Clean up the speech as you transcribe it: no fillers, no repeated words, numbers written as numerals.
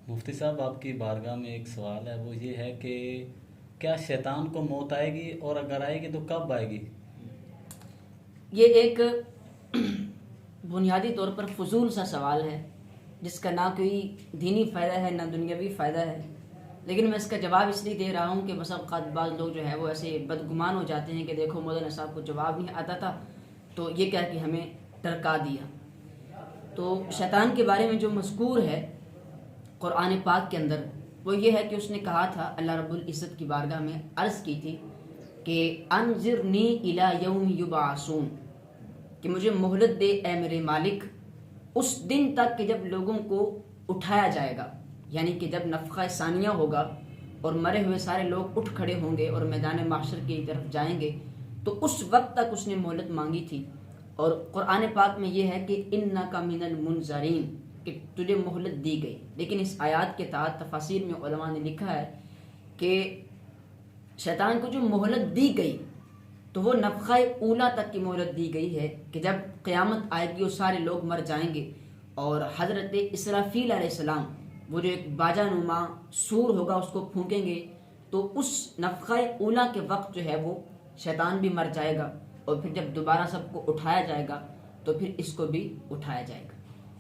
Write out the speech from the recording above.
مفتی صاحب آپ کی بارگاہ میں ایک سوال ہے، وہ یہ ہے کہ کیا شیطان کو موت آئے گی، اور اگر آئے گی تو کب آئے گی؟ یہ ایک بنیادی طور پر فضول سا سوال ہے جس کا نہ کوئی دینی فائدہ ہے نہ دنیاوی فائدہ ہے، لیکن میں اس کا جواب اس لیے دے رہا ہوں کہ بس اوقات بعض لوگ جو ہے وہ ایسے بدگمان ہو جاتے ہیں کہ دیکھو مولانا صاحب کو جواب نہیں آتا تھا تو یہ کہہ کہ ہمیں ٹرکا دیا۔ تو شیطان کے بارے میں جو مذکور ہے قرآن پاک کے اندر وہ یہ ہے کہ اس نے کہا تھا، اللہ رب العزت کی بارگاہ میں عرض کی تھی کہ انظرنی الی یوم یبعثون، کہ مجھے مہلت دے اے میرے مالک اس دن تک کہ جب لوگوں کو اٹھایا جائے گا، یعنی کہ جب نفخہ ثانیہ ہوگا اور مرے ہوئے سارے لوگ اٹھ کھڑے ہوں گے اور میدان محشر کی طرف جائیں گے، تو اس وقت تک اس نے مہلت مانگی تھی۔ اور قرآن پاک میں یہ ہے کہ انک من المنظرین، کہ تجھے مہلت دی گئی، لیکن اس آیات کے تحت تفاسیر میں علماء نے لکھا ہے کہ شیطان کو جو مہلت دی گئی تو وہ نفخہ اولا تک کی مہلت دی گئی ہے کہ جب قیامت آئے گی وہ سارے لوگ مر جائیں گے اور حضرت اسرافیل علیہ السلام وہ جو ایک باجا نما سور ہوگا اس کو پھونکیں گے، تو اس نفخہ اولا کے وقت جو ہے وہ شیطان بھی مر جائے گا، اور پھر جب دوبارہ سب کو اٹھایا جائے گا تو پھر اس کو بھی اٹھایا جائے گا۔